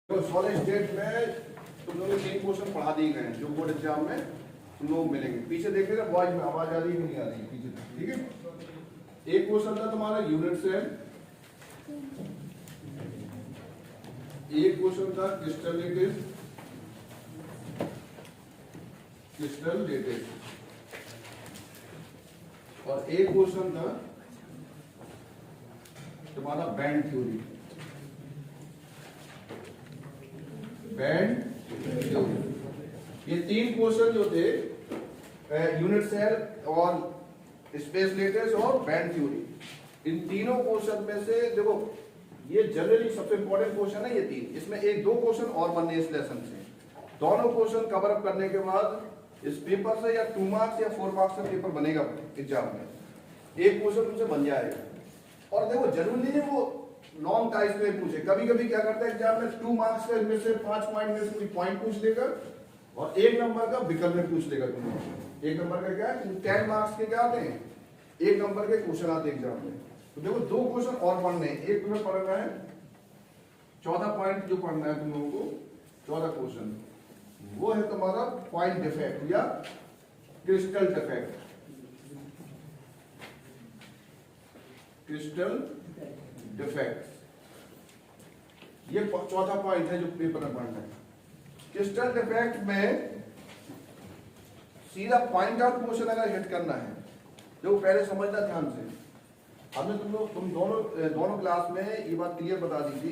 तो solid state में तुम लोगों ने 3 क्वेश्चन पढ़ा दिए गए हैं जो बोर्ड एग्जाम में तुम लोग मिलेंगे। पीछे देख रहे वॉइस में आवाज आ रही है नहीं आ रही है पीछे, ठीक है। एक क्वेश्चन था तुम्हारा यूनिट सेल, एक क्वेश्चन था क्रिस्टल लेटेस्ट और एक क्वेश्चन था तुम्हारा बैंड थ्योरी। ये 3 क्वेश्चन जो थे यूनिट सेल और स्पेस लेटेस्ट और बैंड थ्योरी, इन तीनों क्वेश्चन में से देखो ये जनरली सबसे इंपॉर्टेंट क्वेश्चन है ये 3। इसमें 1-2 क्वेश्चन और बनने इस लेसन से। दोनों क्वेश्चन कवर अप करने के बाद इस पेपर से या 2 मार्क्स या 4 मार्क्स का पेपर बनेगा एग्जाम में। एक क्वेश्चन तुमसे बन जाएगा। और देखो जरूरी नहीं वो लॉन्ग टाइप में पूछे, कभी कभी क्या करता है एग्जाम में 2 मार्क्स का इनमें से 5 पॉइंट में से कोई पॉइंट पूछ लेगा और 1 नंबर का विकल्प में पूछ लेगा। तुम्हें 1 नंबर का क्या है, 10 मार्क्स के क्या आते हैं 1 नंबर के क्वेश्चन आते हैं एग्जाम में। तो देखो 2 क्वेश्चन और पढ़ने हैं। एक तुम्हें पढ़ना है 14 पॉइंट जो पढ़ना है तुम लोगों को, 14 क्वेश्चन वो है तुम्हारा पॉइंट डिफेक्ट या क्रिस्टल डिफेक्ट। क्रिस्टल डिफेक्ट ये 14 पॉइंट है जो पेपर में पढ़ना है। क्रिस्टल डिफेक्ट में सीधा पॉइंट आउट क्वेश्चन अगर हिट करना है जो पहले समझना ध्यान से। हमने तुम दोनों क्लास में ये बात क्लियर बता दी थी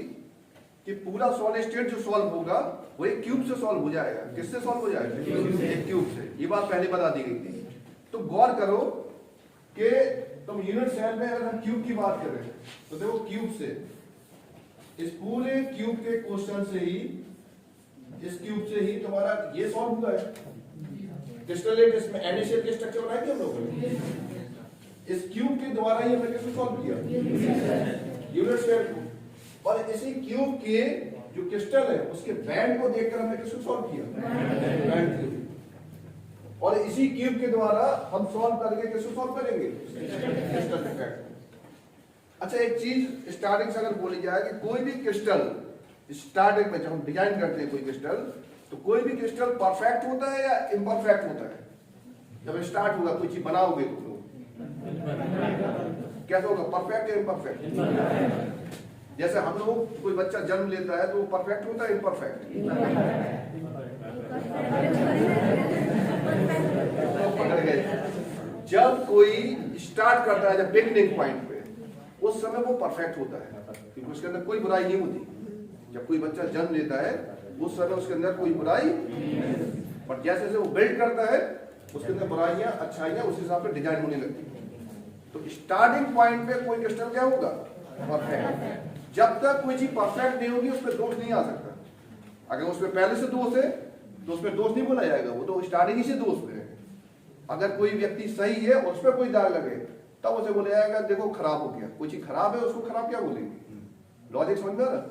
कि पूरा सॉलिड स्टेट जो सॉल्व होगा वो एक क्यूब से सॉल्व हो जाएगा। किससे सॉल्व हो जाएगा? एक क्यूब से। ये बात पहले बता दी गई थी। तो गौर करो कि तुम यूनिट सेल में अगर हम क्यूब की बात करें तो देखो क्यूब से इस पूरे क्यूब के क्वेश्चन से ही, इस क्यूब से ही तुम्हारा ये सॉल्व हुआ है। क्रिस्टल लेटेस्ट में NaCl के स्ट्रक्चर बनाए थे हम लोग। इस क्यूब के द्वारा ही हमने किसको सॉल्व किया? यूनिट सेल को। और इसी क्यूब के जो क्रिस्टल है उसके बैंड को देखकर हमने किसको सॉल्व किया? Band theory. और इसी क्यूब के द्वारा हम सॉल्व करके किसको सॉल्व करेंगे? Crystal defect. अच्छा एक चीज स्टार्टिंग से अगर बोली जाए कि कोई भी क्रिस्टल स्टार्टिंग में जब हम डिजाइन करते हैं कोई क्रिस्टल, तो कोई भी क्रिस्टल परफेक्ट होता है या इम्परफेक्ट होता है? जब स्टार्ट होगा कोई चीज बनाओगे तुम लोग कैसा होगा, परफेक्ट या इम्परफेक्ट? जैसे हम लोग कोई बच्चा जन्म लेता है तो वो परफेक्ट होता है इम्परफेक्ट? पकड़ गए। जब कोई स्टार्ट करता है जब बिगिनिंग पॉइंट पे उस समय वो परफेक्ट होता है क्योंकि उसके अंदर कोई बुराई नहीं होती। जब कोई बच्चा जन्म लेता है उस समय उसके अंदर कोई बुराई, पर जैसे जैसे वो बिल्ड करता है उसके अंदर बुराइयां अच्छाइयां उस हिसाब से डिजाइन होने लगती है। तो स्टार्टिंग पॉइंट पे कोई क्रिस्टल क्या होगा? परफेक्ट। जब तक कोई चीज परफेक्ट नहीं होगी उसमें दोष नहीं आ सकता। अगर उसमें पहले से दोष है तो उसमें दोष नहीं बोला जाएगा, वो तो स्टार्टिंग ही से दोष है। अगर कोई व्यक्ति सही है और उस पर कोई दाग लगे तब उसे बोला जाएगा देखो खराब हो गया। कोई चीज खराब है उसको खराब क्या बोलेंगे? लॉजिक समझ में आ रहा?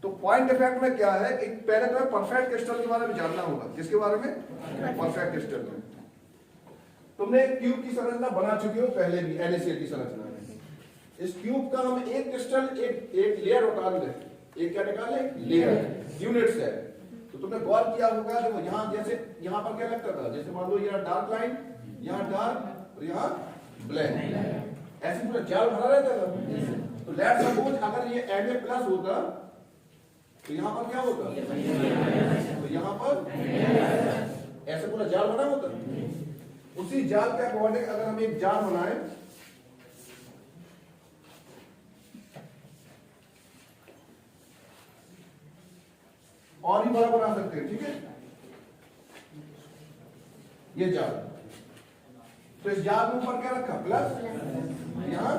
तो पॉइंट डिफेक्ट में क्या है कि पहले तो परफेक्ट क्रिस्टल के बारे में जानना होगा। किसके बारे में? परफेक्ट क्रिस्टल में। तुमने क्यूब की संरचना बना चुके हो पहले भी NaCl की संरचना में। इस क्यूब का हम एक क्रिस्टल एक लेयर उतार लें, एक क्या निकाले? Layer, unit cell. तो तुमने गौर किया होगा देखो यहाँ जैसे यहाँ पर क्या लगता था, जैसे मान लो यहाँ डार्क लाइन, यहाँ डार्क और यहाँ ब्लैक, ऐसे पूरा जाल भरा रहता था। तो लेट्स सपोज अगर ये Na+ होता तो यहाँ पर क्या होता? तो यहाँ पर ऐसे पूरा जाल बना होता। उसी जाल के अकॉर्डिंग अगर हम एक जाल बनाए और भी बड़ा बना सकते हैं, ठीक है? ये जाल, तो इस जाल के ऊपर क्या रखा? प्लस, यहाँ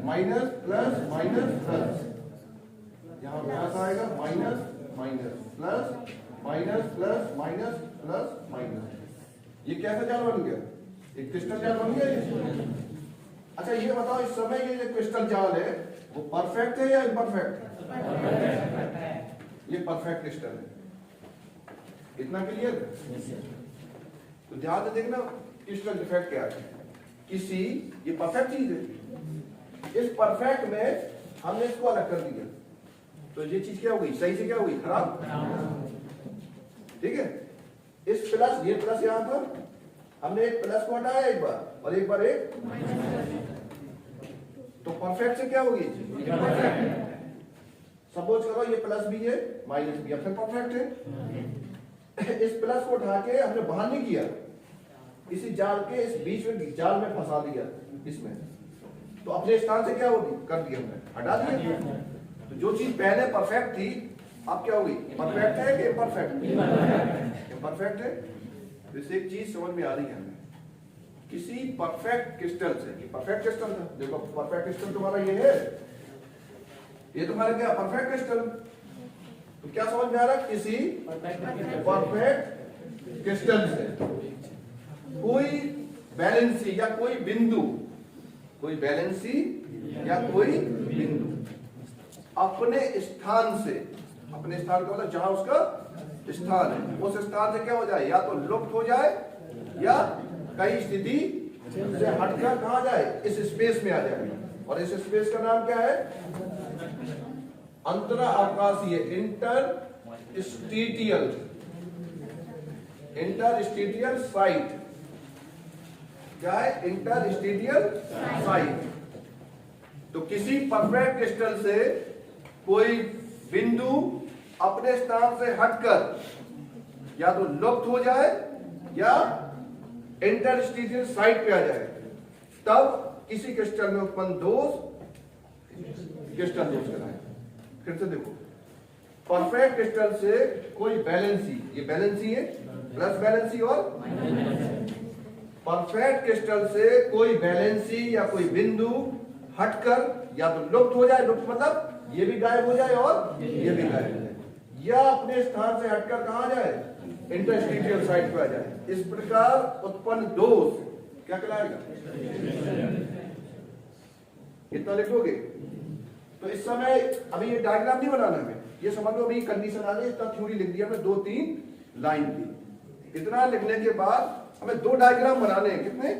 माइनस प्लस माइनस प्लस, यहाँ प्लस आएगा, minus minus plus minus plus minus plus minus. ये कैसा जाल बन गया? एक क्रिस्टल जाल बन गया। अच्छा ये बताओ इस समय ये जो क्रिस्टल जाल है वो परफेक्ट है या इम्परफेक्ट? ये परफेक्ट क्रिस्टल है। इतना क्लियर? तो ध्यान से देखना क्रिस्टल डिफेक्ट क्या है। किसी ये परफेक्ट चीज है इस परफेक्ट में हमने इसको अलग कर दिया, तो ये चीज क्या हो गई, सही से क्या हो गई, खराब। ठीक है, इस प्लस, ये प्लस यहां पर हमने एक प्लस को हटाया एक बार और एक बार एक, तो परफेक्ट से क्या होगी, सपोज करो ये प्लस भी है माइनस भी, अब फिर परफेक्ट है। इस प्लस को उठा के हमने बाहर नहीं किया, इसी जाल के इस बीच में जाल में फंसा दिया इसमें, तो अपने स्थान से क्या होगी, कर दिया हमने, हटा दिया। तो जो चीज पहले परफेक्ट थी अब क्या होगी, परफेक्ट है कि इम्परफेक्ट, इम्परफेक्ट है। तो इससे एक चीज समझ में आ रही है हमें, किसी परफेक्ट क्रिस्टल से, परफेक्ट क्रिस्टल था, देखो परफेक्ट क्रिस्टल तुम्हारा ये है, ये तुम्हारा क्या परफेक्ट क्रिस्टल, तो क्या समझ में आ रहा है, किसी परफेक्ट क्रिस्टल से कोई बैलेंसी या कोई बिंदु, कोई बैलेंसी या कोई बिंदु अपने स्थान से, अपने स्थान का मतलब जहां उसका स्थान है, उस स्थान से क्या हो जाए, या तो लुप्त हो जाए या कई स्थिति से हटकर कहा जाए, इस स्पेस में आ जाए। और इस स्पेस का नाम क्या है, अंतरा आकाशीय, इंटरस्टिशियल, इंटरस्टिशियल साइट, क्या है, इंटरस्टिशियल साइट। तो किसी परफेक्ट क्रिस्टल से कोई बिंदु अपने स्थान से हटकर या तो लुप्त हो जाए या इंटरस्टिशियल साइट पे आ जाए, तब किसी क्रिस्टल में उत्पन्न दोष क्रिस्टल दोष कहलाए। फिर से देखो, परफेक्ट क्रिस्टल से कोई बैलेंसी, ये बैलेंसी है, प्लस बैलेंसी, और परफेक्ट क्रिस्टल से कोई बैलेंसी या कोई बिंदु हटकर या तो लुप्त हो जाए, लुप्त मतलब ये भी गायब हो जाए और ये भी गायब हो जाए, या अपने स्थान से हटकर कहां जाए, इंटरस्टिशियल साइट पे आ जाए। इस प्रकार उत्पन्न दोष क्या कहलाएगा, कितना लिखोगे। तो इस समय अभी ये डायग्राम नहीं बनाना हमें, ये समझ लो अभी कंडीशन आ गई, इतना थ्योरी लिख दिया हमने, 2-3 लाइन की। इतना लिखने के बाद हमें 2 डायग्राम बनाने हैं, कितने,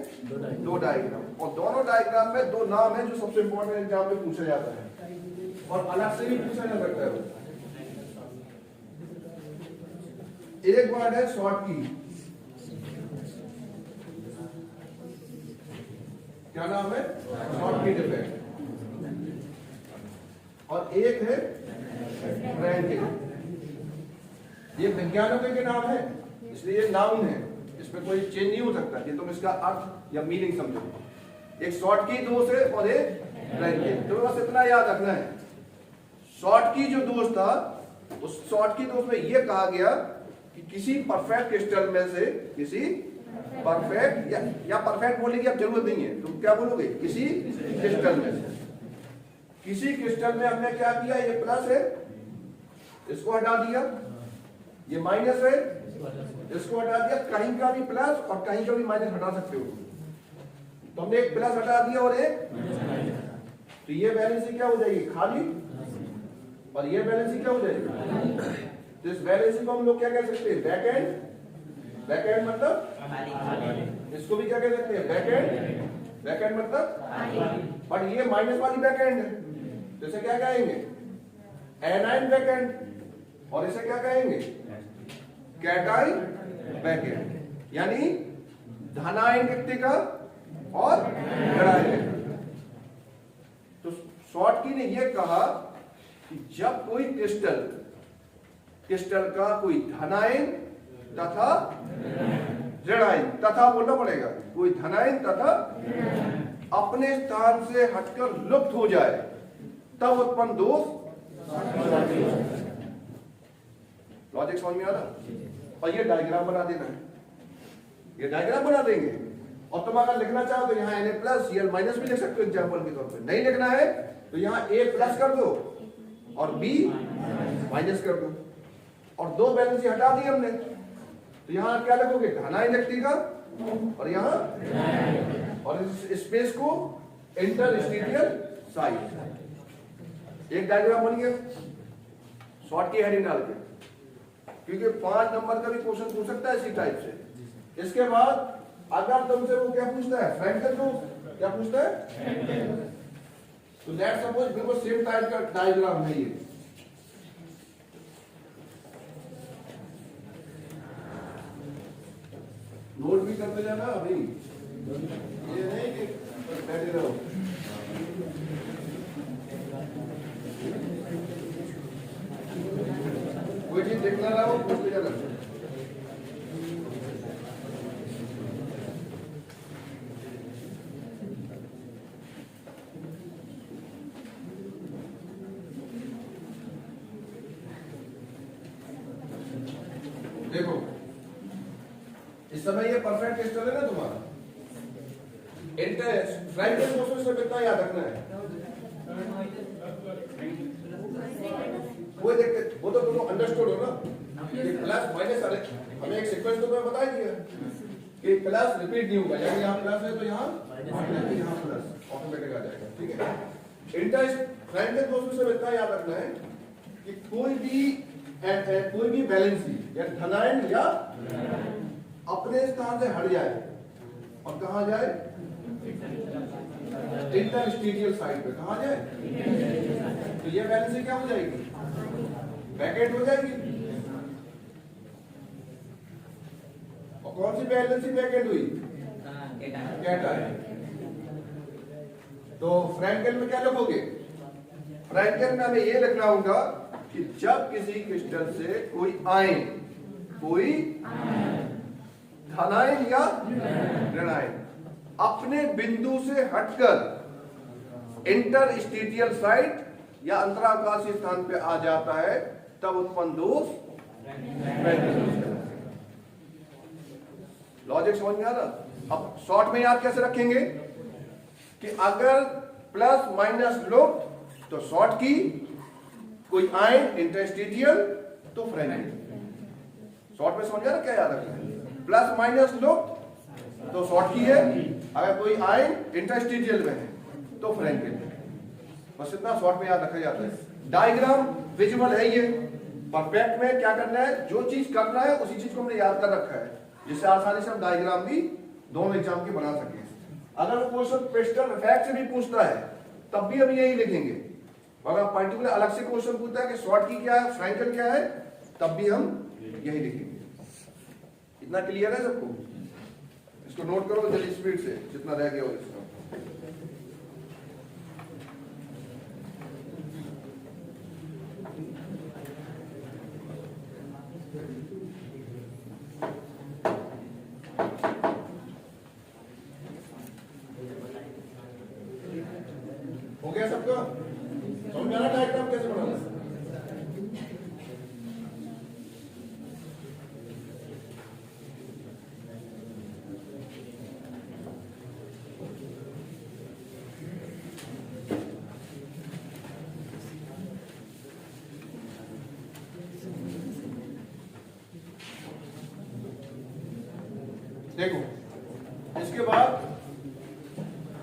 2 डायग्राम, और दोनों डायग्राम में 2 नाम है जो सबसे इंपॉर्टेंट एग्जाम में पूछा जाता है और अलग से भी पूछा जा सकता है। एक वर्ड है शॉर्ट की, क्या नाम है, शॉर्ट की डिफेक्ट, और एक है रैंकिंग। ये वैज्ञानिकों के नाम है, इसलिए ये नाउन है, इसमें कोई चेंज नहीं हो सकता, ये तुम इसका अर्थ या मीनिंग समझो। एक शॉर्ट की दोष है और एक रैंकिंग, तो बस इतना याद रखना है। शॉर्ट की जो दोष था, उस शॉर्ट की दोष में यह कहा गया कि किसी परफेक्ट क्रिस्टल में से, किसी परफेक्ट या परफेक्ट बोलने की अब जरूरत नहीं है, तुम क्या बोलोगे, किसी क्रिस्टल में से, किसी क्रिस्टल में हमने क्या किया, ये प्लस है, इसको हटा दिया, ये माइनस है, इसको हटा दिया, कहीं का भी प्लस और कहीं का भी माइनस हटा सकते हो, तो हमने एक प्लस हटा दिया और एक, तो ये बैलेंसी क्या हो जाएगी, खाली, और ये बैलेंसी क्या हो जाएगी। तो इस बैलेंसी को हम लोग क्या कह सकते हैं, बैक एंड मतलब, इसको भी क्या कह सकते हैं, बैक एंड मतलब, बट ये माइनस वाली बैक एंड है, तो इसे क्या कहेंगे, एनाइन बैक एंड, और इसे क्या कहेंगे, कैटाइन बैक एंड, यानी धनायन व्यक्तिका और ऋणायन। तो शॉर्ट की ने यह कहा कि जब कोई क्रिस्टल का कोई धनायन तथा ऋणायन, तथा बोलना पड़ेगा, कोई धनायन तथा अपने स्थान से हटकर लुप्त हो जाए, तब उत्पन्न दोष। लॉजिक समझ में आ रहा। और ये डायग्राम बना देना है, ये डायग्राम बना देंगे, और तुम अगर लिखना चाहो तो यहाँ Na प्लस Cl माइनस भी लिख सकते हो एग्जाम्पल के तौर पे। नहीं लिखना है तो यहाँ A प्लस कर दो और B माइनस कर दो, और 2 बैलेंस हटा दी हमने, तो यहाँ क्या लिखोगे, धनायन व्यक्तिका, और यहाँ और इस स्पेस को इंटरस्टिशियल साइट। एक डायग्राम बन गया शॉर्ट की हेडिंग डाल के, क्योंकि 5 नंबर का भी क्वेश्चन पूछ सकता है इसी टाइप से। इसके बाद अगर तुमसे वो क्या पूछता है, फ्रैंकल दोष, क्या पूछता है, तो लेट्स सपोज बिल्कुल सेम टाइप का डायग्राम है ये। नोट भी करते जाना अभी, ये नहीं कि बैठे रहो। कोई चीज देखना रहा हो पूछते जाना। देखो इस समय ये परफेक्ट टेस्टर है ना तुम्हारा, इंटरेस्ट फ्रैक्शन मोशन से कितना याद रखना है, वो देखते वो तो तुम अंडरस्टूड हो ना कि प्लस माइनस हमें एक सीक्वेंस तो मैं बता दिया कि प्लस रिपीट नहीं होगा, यानी यहाँ प्लस है तो यहाँ माइनस, यहाँ प्लस ऑटोमेटिक आ जाएगा। ठीक है, इंटरेस्ट फ्रैक्शन मोशन से कितना याद रखना है कि कोई भी बैलेंस या धनायन या अपने स्थान से हट जाए और कहा जाए इंटरस्टीशियल साइड पे, कहा जाए तो ये बैलेंस क्या हो जाएगी, बैकेट हो जाएगी। और कौन सी बैलेंस बैकेट हुई, कैटायन। तो फ्रैंकल में क्या लिखोगे, फ्रैंकल में हमें ये लिखना होगा कि जब किसी क्रिस्टल से कोई धनायन या ऋणायन अपने बिंदु से हटकर इंटरस्टीशियल साइट या अंतराकाशीय स्थान पे आ जाता है, तब उत्पन्न दोष लॉजिक समझ में आ रहा। अब शॉर्ट में याद कैसे रखेंगे कि अगर प्लस माइनस लो तो शॉर्ट की, कोई आयन इंटरस्टीशियल तो फ्रैंकल। शॉर्ट में समझ आ रहा क्या याद रखना है, प्लस माइनस लो तो शॉर्ट की है, अगर कोई आयन इंटरस्टीशियल में है तो फ्रैंकल। बस इतना शॉर्ट में याद रखा जाता है। डायग्राम विजुअल है, ये परफेक्ट में क्या करना है, जो चीज करना है उसी चीज को हमने याद कर रखा है, जिससे आसानी से हम डायग्राम भी दोनों एग्जाम के बना सके। अगर क्वेश्चन क्वेश्चन फैक्ट से भी पूछता है तब भी हम यही लिखेंगे, अगर पर्टिकुलर अलग से क्वेश्चन पूछता है कि शॉर्ट की क्या है, फ्रैंकल क्या है, तब भी हम यही लिखेंगे। इतना क्लियर है सबको? इसको नोट करो जल्दी स्पीड से, जितना रह गया हो इसका। हो गया सबका? समझ में आ रहा डायग्राम कैसे बनाना है? देखो इसके बाद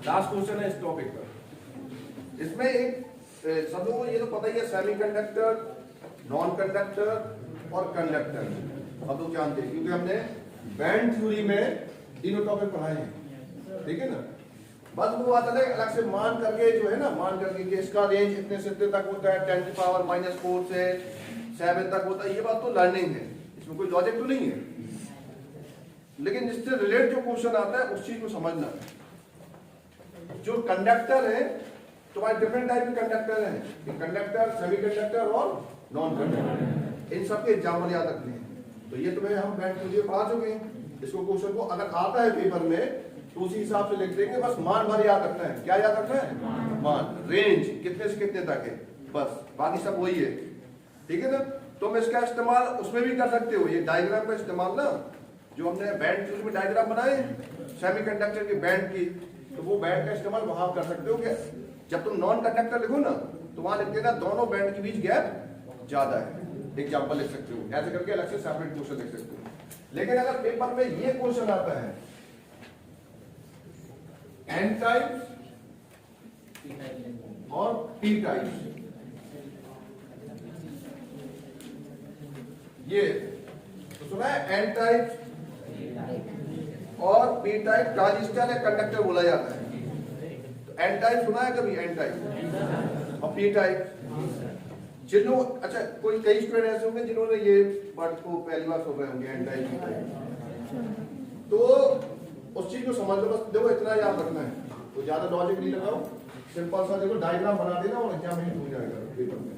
लास्ट क्वेश्चन है इस टॉपिक पर। इसमें एक सब लोगों को ये तो पता ही है, सेमीकंडक्टर, नॉन कंडक्टर और कंडक्टर सब लोग जानते हैं, क्योंकि हमने बैंड थ्योरी में तीनों टॉपिक पढ़ाए हैं। ठीक है ना, बस वो आता है अलग से मान करके, जो है ना, मान करके कि इसका रेंज इतने से इतने तक होता है, 10⁻⁻4 से 7 तक होता है। ये बात तो लर्निंग है, इसमें कोई लॉजिक तो नहीं है, लेकिन इससे रिलेट जो क्वेश्चन आता है उस चीज को समझना है। जो कंडक्टर है, तुम्हारे डिफरेंट टाइप के कंडक्टर हैं, कंडक्टर, सेमीकंडक्टर और नॉन कंडक्टर, इन सब के एग्जाम्पल याद रखने हैं। तो ये तुम्हें हम बैंड थ्योरी पढ़ा चुके हैं। इसको क्वेश्चन को अगर आता है पेपर में तो उसी हिसाब से लिख देंगे, बस मान भर याद रखना है। क्या याद रखना है? मान, रेंज कितने से कितने तक है, बस, बाकी सब वही है। ठीक है ना, तुम इसका इस्तेमाल उसमें भी कर सकते हो, ये डायग्राम का इस्तेमाल ना, जो हमने बैंड थ्योरी में डायग्राम बनाए सेमीकंडक्टर के बैंड की, तो वो बैंड का इस्तेमाल वहां कर सकते हो। क्या, जब तुम नॉन कंडक्टर लिखो ना तो वहां लिख देना दोनों बैंड के बीच गैप ज्यादा है, एग्जांपल लिख सकते हो, ऐसे करके अलग से सेपरेट क्वेश्चन लिख सकते हो। लेकिन अगर पेपर में ये क्वेश्चन आता है एन टाइप्स और पी टाइप्स, ये तो सुना है, एन टाइप्स और पी टाइप ट्रांजिस्टर या कंडक्टर बोला जाता है। तो एन टाइप सुना है कभी? एन टाइप और पी टाइप जिन्हों अच्छा कोई कई स्टूडेंट ऐसे होंगे जिन्होंने ये वर्ड को पहली बार सुन रहे होंगे एन टाइप पी टाइप, तो उस चीज को समझ लो। बस देखो इतना याद रखना है, तो ज्यादा लॉजिक नहीं लगाओ, सिंपल सा देखो डायग्राम बना देना और एग्जामिनेशन हो जाएगा पेपर में।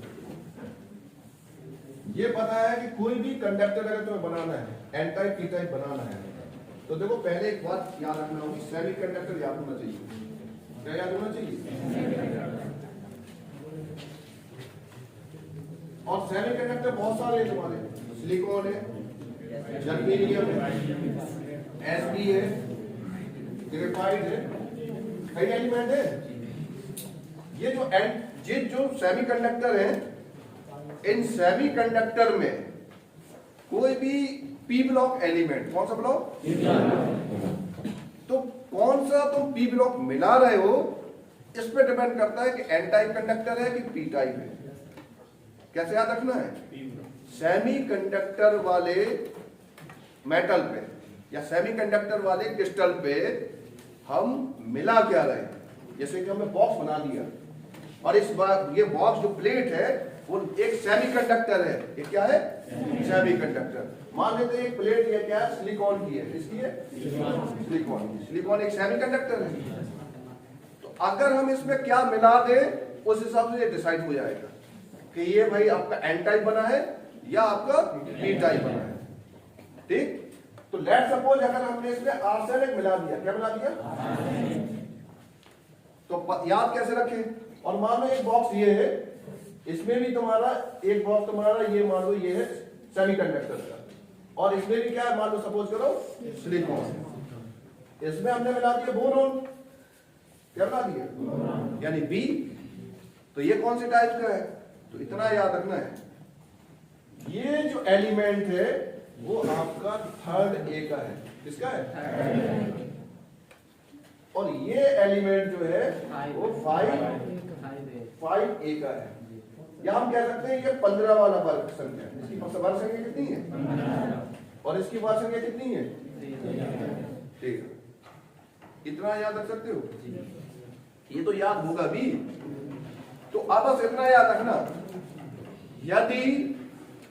ये पता है कि कोई भी कंडक्टर अगर तुम्हें बनाना है एन टाइप पी टाइप बनाना है, तो देखो पहले एक बात याद रखना होगी, सेमी कंडक्टर याद होना चाहिए। क्या याद होना चाहिए? और सेमी कंडक्टर बहुत सारे हैं तुम्हारे, सिलिकॉन है, जर्मेनियम है, एसबी है, ग्रेफाइट है, कई एलिमेंट है। ये जो सेमी कंडक्टर है, इन सेमी कंडक्टर में कोई भी पी ब्लॉक एलिमेंट, कौन सा ब्लॉक, तो कौन सा तुम पी ब्लॉक मिला रहे हो इस पे डिपेंड करता है कि एन टाइप कंडक्टर है कि पी टाइप है। कैसे याद रखना है? सेमी कंडक्टर वाले मेटल पे या सेमी कंडक्टर वाले क्रिस्टल पे हम मिला क्या रहे, जैसे कि हमने बॉक्स बना दिया और इस बार ये बॉक्स जो प्लेट है वो एक सेमी कंडक्टर है। ये क्या है? Semi conductor. मान लेते हैं एक प्लेट ये क्या है, सिलिकॉन की है, इसकी है सिलिकॉन एक सेमी कंडक्टर है। तो अगर हम इसमें क्या मिला दें उस हिसाब से ये डिसाइड हो जाएगा कि ये भाई आपका एन टाइप बना है या आपका पी टाइप बना है। ठीक, तो लेट सपोज अगर हमने इसमें आर्सेनिक मिला दिया, क्या मिला दिया, तो याद कैसे रखें? और मान लो एक बॉक्स ये है, इसमें भी तुम्हारा एक बॉक्स तुम्हारा ये मान लो ये है सेमीकंडक्टर का, और इसमें भी क्या है, मान लो सपोज करो सिलिकॉन, इसमें हमने मिला दिया बोरॉन, क्या मिला दिया, यानी बी। तो ये कौन से टाइप का है? तो इतना याद रखना है, ये जो एलिमेंट है वो आपका थर्ड ए का है। किसका है? और ये एलिमेंट जो है वो 5A का है, या हम कह सकते हैं ये 15 वाला वर्ग संख्या। इसकी वर्ग संख्या कितनी है और इसकी वर्ग संख्या कितनी है? ठीक है, इतना याद रख सकते हो? ये तो याद होगा भी। तो अब बस इतना याद रखना, यदि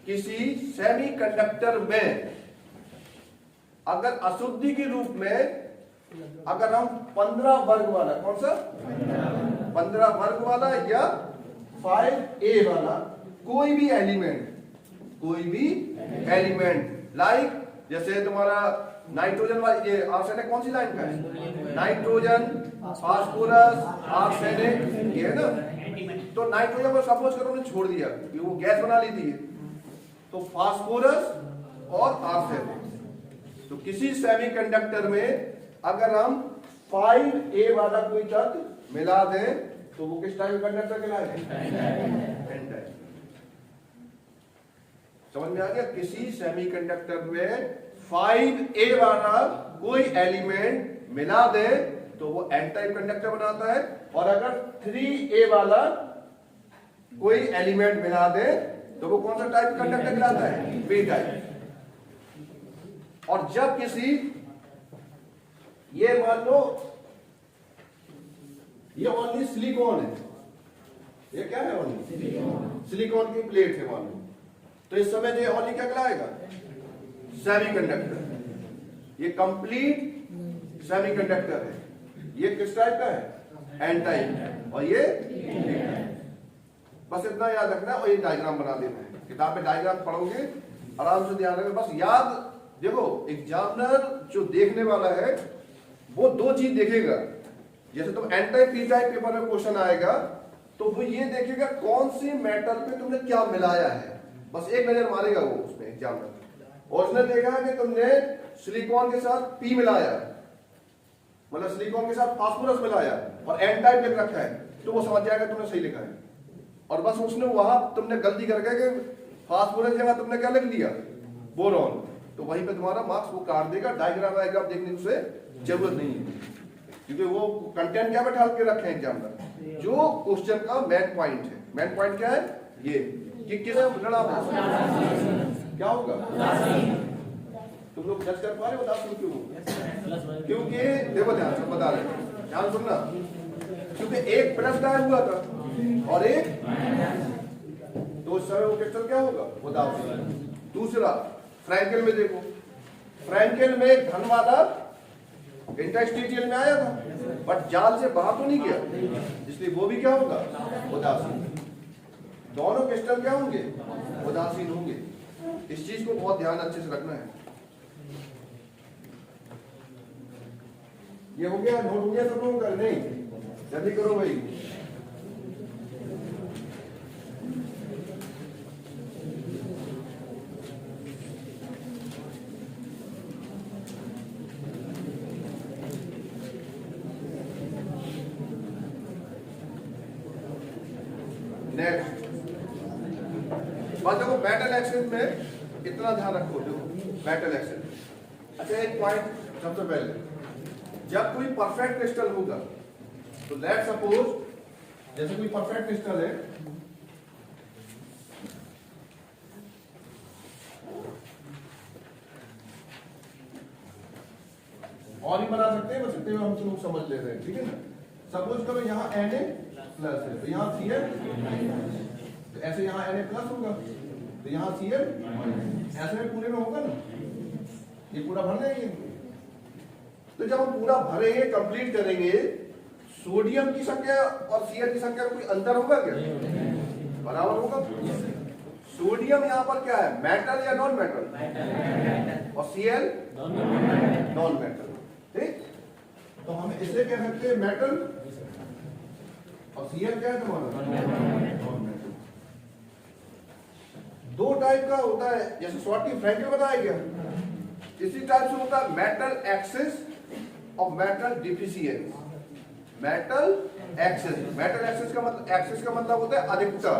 किसी सेमीकंडक्टर में अगर अशुद्धि के रूप में अगर हम 15 वर्ग वाला, कौन सा 15 वर्ग वाला या 5A वाला कोई भी एलिमेंट लाइक जैसे तुम्हारा नाइट्रोजन वाली, ये आर्सेनिक कौन सी लाइन का है? नाइट्रोजन, फास्फोरस, आर्सेनिक, ये है ना। तो नाइट्रोजन को सपोज करो ने छोड़ दिया, वो गैस बना ली थी, तो फास्फोरस और आर्सेनिक। तो किसी सेमीकंडक्टर में अगर हम 5A वाला कोई तत्व मिला दें तो वो किस टाइप कंडक्टर कहलाएगा? N type. समझ में आ गया? किसी सेमीकंडक्टर में 5A वाला कोई एलिमेंट मिला दे तो वो एन टाइप कंडक्टर बनाता है, और अगर 3A वाला कोई एलिमेंट मिला दे तो वो कौन सा टाइप कंडक्टर कहलाता है? P type. और जब किसी, ये मान लो ये ओनली सिलिकॉन है, ये क्या है? ओनली सिलिकॉन की प्लेट है मान लो, तो इस समय ये ओनली क्या कहलाएगा? सेमीकंडक्टर। ये कंप्लीट सेमीकंडक्टर है। ये किस टाइप का है? N type. और ये बस इतना याद रखना है, और ये डायग्राम बना देना है। किताब में डायग्राम पढ़ोगे आराम से ध्यान रखना। बस याद देखो, एग्जामिनर जो देखने वाला है वो दो चीज देखेगा। जैसे तुम N type P type paper में क्वेश्चन आएगा तो वो ये देखेगा कौन सी मेटल पे तुमने क्या मिलाया है, बस एक नजर मारेगा वो उसमें एग्जामिनर। और उसने देखा कि तुमने सिलिकॉन के साथ पी मिलाया, मतलब सिलिकॉन के साथ फास्फोरस मिलाया और एन टाइप लिख रखा है, तो वो समझ जाएगा तुमने सही लिखा है। और बस उसने वहां तुमने गलती करके कि फास्फोरस जगह तुमने क्या लिख लिया? बोरॉन, तो वहीं पे तुम्हारा मार्क्स वो काट देगा। डायग्राम वायग्राम देखने से जरूरत नहीं है, क्योंकि वो कंटेंट क्या बैठा के रखे हैं एग्जामिनर, जो क्वेश्चन का मेन पॉइंट है। मेन पॉइंट क्या है? ये कि किस लड़ा क्या होगा। तुम लोग जज कर पा रहे हो? बता क्यों? क्योंकि देखो ध्यान से बता रहे, ध्यान सुनना, क्योंकि एक प्लस डायल हुआ था और एक, तो उस समय वो क्रिस्टल क्या होगा? उदासीन। दूसरा फ्रैंकेल में देखो, फ्रैंकेल में धन वाला इंटरस्टिशियल में आया था, बट जाल से बाहर तो नहीं गया, इसलिए वो भी क्या होगा? उदासीन। दोनों क्रिस्टल क्या होंगे? उदासीन होंगे। इस चीज को बहुत ध्यान अच्छे से रखना है। ये हो गया, नोट हो गया सब लोगों का? नहीं, जल्दी करो भाई। नेक्स्ट बात देखो, मेटल एक्सेस में इतना ध्यान रखो, देखो मेटल एक्सेस। अच्छा एक पॉइंट सबसे पहले, जब कोई परफेक्ट क्रिस्टल होगा तो लेट सपोज जैसे कोई परफेक्ट क्रिस्टल है, और ही बना सकते हैं, बस इतने में हम लोग समझ ले रहे हैं, ठीक है ना। सपोज करो यहाँ Na प्लस है, तो यहाँ Cl, तो ऐसे यहाँ Na प्लस होगा, तो यहाँ Cl, ऐसे में पूरे में होगा ना, ये पूरा भर देंगे। तो जब हम पूरा भरेंगे, कंप्लीट करेंगे, सोडियम की संख्या और Cl की संख्या में कोई अंतर होगा क्या? बराबर होगा। सोडियम यहाँ पर क्या है? मेटल या नॉन मेटल? और Cl नॉन मेटल, ठीक। तो हम इसे कह सकते हैं मेटल, और Cl क्या है तुम्हारा? Non metal. दो टाइप का होता है, जैसे शॉर्टी फ्रैंकेल बताया गया, इसी टाइप से होता है मेटल एक्सेस और metal deficiency. Metal excess, metal excess का मतलब, एक्सेस का मतलब होता है अधिकता।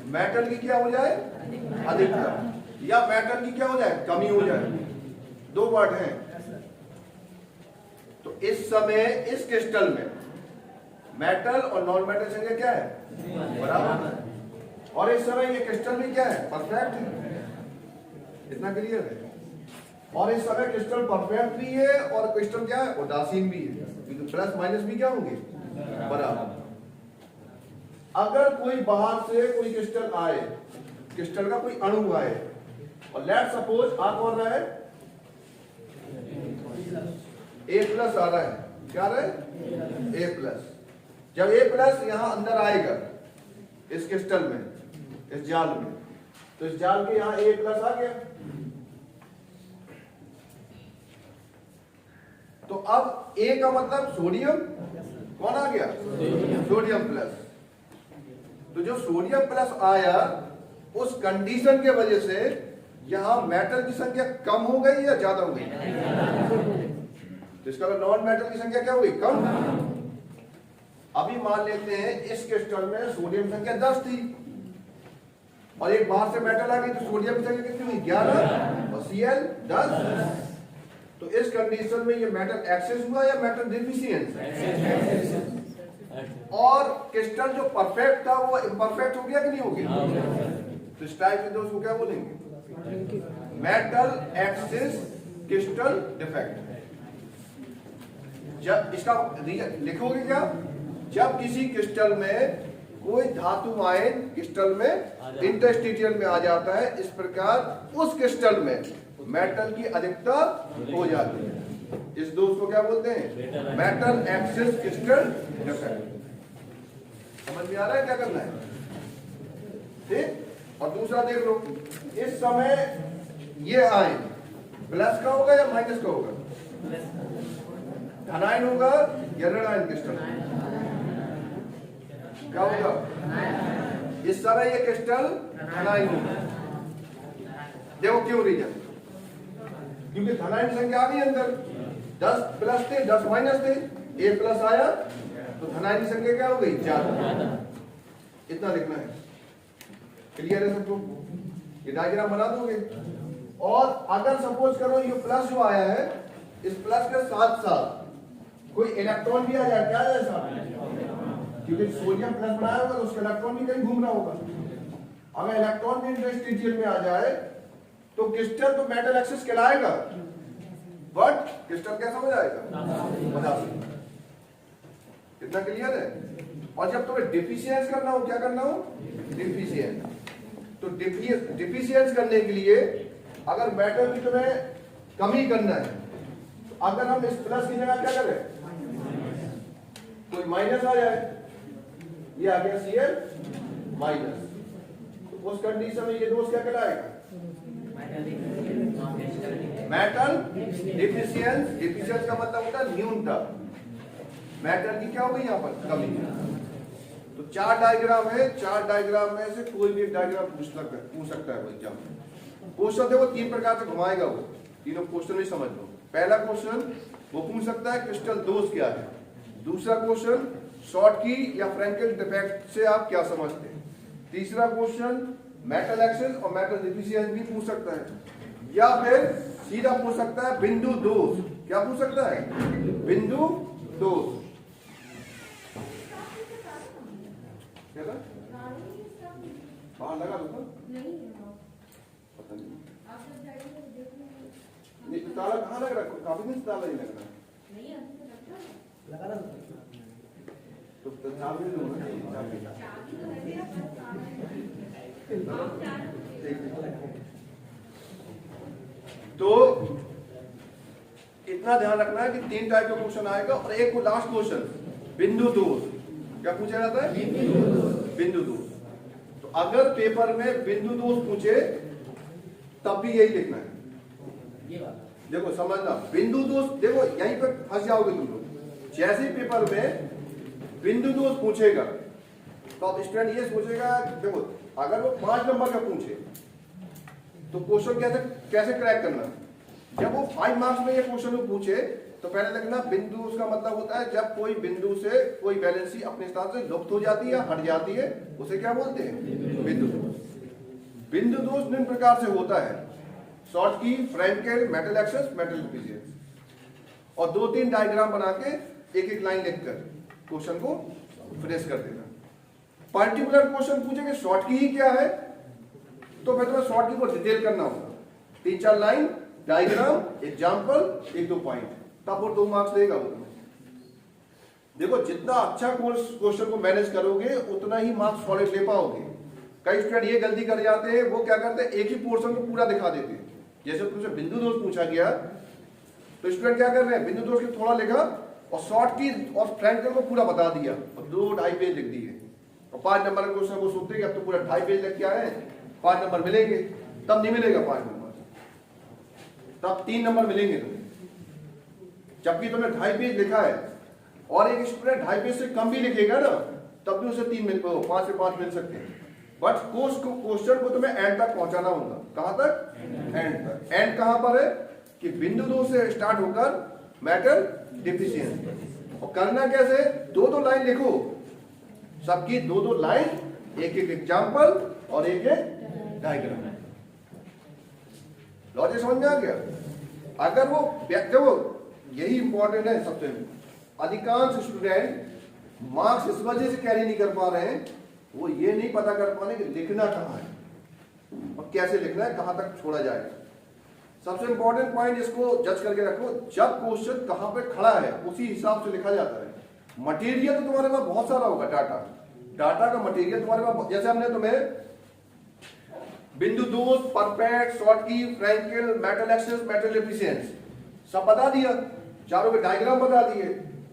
मेटल की क्या हो जाए? अधिकता, या मेटल की क्या हो जाए? कमी हो जाए। दो वर्ड हैं। तो इस समय इस क्रिस्टल में मेटल और नॉन मेटल संख्या क्या है? बराबर। और इस समय ये क्रिस्टल भी क्या है? परफेक्ट है। इतना क्लियर है। और इस समय क्रिस्टल परफेक्ट भी है और क्रिस्टल क्या है? उदासीन भी है, क्योंकि प्लस माइनस भी क्या होंगे? बराबर। अगर कोई बाहर से कोई क्रिस्टल आए, क्रिस्टल का कोई अणु आए, और लेट सपोज आ कौन रहा है? A प्लस आ रहा है, क्या रहा है? A plus. जब A प्लस यहां अंदर आएगा इस क्रिस्टल में, इस जाल में, तो इस जाल के यहां A प्लस आ गया। तो अब A का मतलब सोडियम, कौन आ गया? Sodium plus. तो जो सोडियम प्लस आया, उस कंडीशन के वजह से यहां मेटल की संख्या कम हो गई या ज्यादा हो गई? तो इसका नॉन मेटल की संख्या क्या हुई? कम। अभी मान लेते हैं इस क्रिस्टल में सोडियम संख्या 10 थी, और एक बाहर से मेटल आ गई, तो सोडियम की संख्या कितनी हुई? 11, और Cl 10। तो इस कंडीशन में ये मेटल एक्सेस हुआ या मेटल डिफिशियंस? और क्रिस्टल जो परफेक्ट था वो इम्परफेक्ट हो गया कि नहीं हो गया? तो इस टाइप के दोस्त को क्या बोलेंगे? Metal access crystal defect. जब इसका लिखोगे क्या? जब किसी क्रिस्टल में कोई धातु आयन क्रिस्टल में इंटरस्टिशियल में आ जाता है, इस प्रकार उस क्रिस्टल में मेटल की अधिकता हो जाती है। इस दोष को क्या बोलते हैं? Metal access crystal defect. समझ में आ रहा है क्या करना है? ठीक। और दूसरा देख लो, इस समय ये आयन प्लस का होगा या माइनस का होगा? धनायन होगा या ऋणायन क्रिस्टल? क्या होगा? इस समय ये क्रिस्टल धनायन होगा। देखो क्यों रीजन? क्योंकि धनायन संख्या आ गई अंदर, 10 प्लस थे, 10 माइनस थे, A प्लस आया, तो धनायन की संख्या क्या हो गई? ज्यादा। इतना लिखना है। क्लियर है सबको? ये डायग्राम बना दोगे। और अगर सपोज करो ये प्लस जो आया है, इस प्लस के साथ साथ कोई इलेक्ट्रॉन भी आ जाए, क्या आ जाए साथ? क्योंकि सोडियम प्लस बनाया होगा तो उसका इलेक्ट्रॉन भी कहीं घूम रहा होगा। अगर इलेक्ट्रॉन भी इंटरस्टिशियल में आ जाए तो क्रिस्टल तो मेटल एक्सेस कहलाएगा, बट क्रिस्टल कैसा हो जाएगा? उदासीन। कितना क्लियर है? और जब तुम्हें डिफिशियंस करना हो, क्या करना हो, डिफिशियंस। तो डिफिशियंस करने के लिए अगर मेटल की तुम्हें कमी करना है, तो अगर हम इस प्लस की जगह क्या करें, कोई माइनस आ जाए, ये आ गया Cl माइनस, तो उस कंडीशन में ये दोष क्या कहलाएगा, मेटल डिफिशियंस। डिफिशियंस का मतलब होता है न्यूनता, मेटल की क्या हो गई यहाँ पर कमी। तो 4 डायग्राम है, 4 डायग्राम में से कोई भी एक डायग्राम पूछ सकता है एग्जाम में। क्वेश्चन देखो 3 प्रकार से घुमाएगा वो, तीनों क्वेश्चन भी समझ लो। पहला क्वेश्चन वो पूछ सकता है क्रिस्टल दोष क्या है। दूसरा क्वेश्चन शॉर्ट की या फ्रैंकेल डिफेक्ट से आप क्या समझते हैं। तीसरा क्वेश्चन मेटल एक्सेस और मेटल डिफिशियंस भी पूछ सकता है, या फिर सीधा पूछ सकता है बिंदु दोष। क्या पूछ सकता है, बिंदु दोष। क्या था? बाहर लगा दो पता नहीं, ताला कहाँ लग रहा है, काफी दिन से ताला नहीं लग रहा तो चाबी दो ना, तो इतना ध्यान रखना है कि 3 टाइप का क्वेश्चन आएगा और एक को लास्ट क्वेश्चन बिंदु दोष। क्या पूछा जाता है, बिंदु दोष। तो अगर पेपर में बिंदु दोष पूछे तब भी यही लिखना है। देखो समझना, बिंदु दोष, देखो यहीं पर फंस जाओगे तुम लोग। जैसे ही पेपर में बिंदु दोष पूछेगा तो अब स्टूडेंट ये सोचेगा, देखो अगर वो 5 नंबर का पूछे तो क्वेश्चन कैसे क्रैक करना। जब वो 5 मार्क्स में ये क्वेश्चन पूछे तो पहले लिखना बिंदु, उसका मतलब होता है जब कोई बिंदु से कोई वैलेंसी अपने स्थान से लुप्त हो जाती है, हट जाती है, उसे क्या बोलते हैं, बिंदु दोष। बिंदु दोष निम्न प्रकार से होता है, शॉर्ट की, फ्रैंकेल, मेटल एक्सेस, मेटल डिफिशियंस। और 2-3 डायग्राम बना के एक एक लाइन लिखकर क्वेश्चन को फिनिश कर देना। पर्टिकुलर क्वेश्चन पूछेंगे शॉर्ट की ही क्या है, तो फिर तुम्हें शॉर्ट की को डिटेल करना होगा, 3-4 लाइन, डायग्राम, एग्जाम्पल, 1-2 पॉइंट, तब वो 2 मार्क्स देगा वो तुम्हें। देखो जितना अच्छा क्वेश्चन को मैनेज करोगे उतना ही मार्क्स सॉलिड ले पाओगे। कई स्टूडेंट ये गलती कर जाते हैं, वो क्या करते हैं, एक ही पोर्शन को पूरा दिखा देते हैं। जैसे तुमसे बिंदु दोष पूछा गया तो स्टूडेंट क्या कर रहे हैं, बिंदु दोष की थोड़ा लिखा और शॉर्ट की और फ्रैंकेल को पूरा बता दिया और 2-2.5 पेज लिख दिए। और 5 नंबर के क्वेश्चन को सोचते हैं अब तो पूरा 2.5 पेज लिख के आए, 5 नंबर मिलेंगे, तब नहीं मिलेगा 5 नंबर, तब 3 नंबर मिलेंगे तुम्हें। जबकि तुमने 2.5 पेज लिखा है और एक स्टूडेंट 2.5 पेज से कम भी लिखेगा ना, तब भी उसे 5 से 5 मिल सकते हैं। बट क्वेश्चन को तुम्हें एंड तक पहुंचाना होगा। कहां तक, एंड तक। एंड कहां पर है कि बिंदु दोष से स्टार्ट होकर मेटल डिफिशियंस। और करना कैसे, 2-2 लाइन लिखो, सबकी 2-2 लाइन, एक-एक एग्जाम्पल और एक-एक डायग्राम। लॉजिक समझ में आ गया। अगर वो देखो यही इंपॉर्टेंट है सबसे, अधिकांश स्टूडेंट मार्क्स इस वजह से कैरी नहीं कर पा रहे हैं, वो ये नहीं पता कर पा रहे कि लिखना कहाँ है और कैसे लिखना है, कहां तक छोड़ा जाएगा। सबसे इंपॉर्टेंट पॉइंट इसको जज करके रखो, जब क्वेश्चन कहां पे खड़ा है उसी हिसाब से लिखा जाता है। मटेरियल तो तुम्हारे पास बहुत सारा होगा, डाटा का मटेरियल तुम्हारे पास, जैसे हमने तुम्हें बिंदु दोष, परफेक्ट, शॉर्ट की, फ्रैंकेल, मेटल एक्सेस, मेटल डिफिशियंस सब बता दिया, चारों के डायग्राम बता दिए।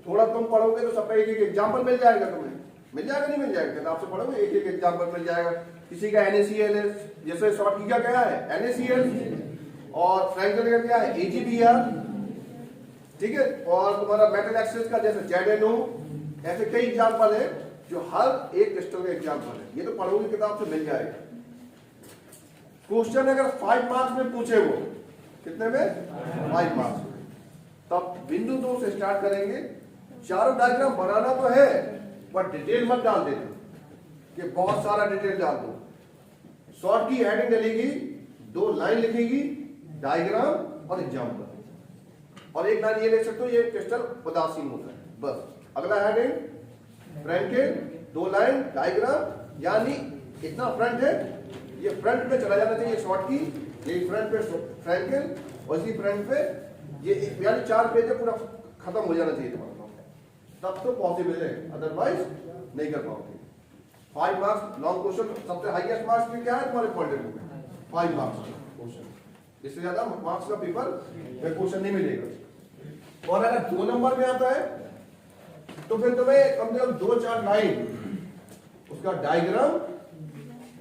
थोड़ा तुम पढ़ोगे तो सबका एक-एक एग्जाम्पल मिल जाएगा, तुम्हें मिल जाएगा, नहीं मिल जाएगा, किताब से पढ़ोगे एक-एक एग्जाम्पल मिल जाएगा। किसी का NaCl है, जैसे शॉर्ट की का क्या है NaCl, और फ्रैंकेल का क्या है AgBr, ठीक है। और तुम्हारा मेटल एक्सेस का जैसे ZnO, ऐसे कई एग्जाम्पल है जो हर एक क्रिस्टल का एग्जाम्पल है। ये तो पढ़ोगे किताब से मिल जाएगा। क्वेश्चन अगर 5 मार्क्स में पूछे, वो कितने में, 5 मार्क्स में, तब बिंदु दोष से स्टार्ट करेंगे। चारों डायग्राम बनाना तो है पर डिटेल मत डाल देना कि बहुत सारा डिटेल डाल दो। शॉर्ट की हेडिंग डलेगी, 2 लाइन लिखेगी, डायग्राम और एग्जाम्पल, और एक लाइन ये लिख सकते हो ये क्रिस्टल उदासीन होता है, बस। अगला हेडिंग फ्रैंकेल, 2 लाइन, डायग्राम, यानी इतना फ्रंट है, ये फ्रंट पे चला जाना चाहिए शॉर्ट की, ये फ्रंट पे फ्रैंकेल, और इसी फ्रंट पे ये, यानी 4 पेज पूरा खत्म हो जाना चाहिए तुम्हारा। तब तो पॉसिबल है, अदरवाइज नहीं कर पाओगे। 5 मार्क्स लॉन्ग क्वेश्चन, सबसे हाईएस्ट मार्क्स में क्या है तुम्हारे पॉइंटेड में 5 मार्क्स क्वेश्चन, इससे ज्यादा मार्क्स का पेपर में क्वेश्चन नहीं मिलेगा। और अगर 2 नंबर में आता है तो फिर तुम्हें कम से कम 2-4 लाइन उसका डायग्राम,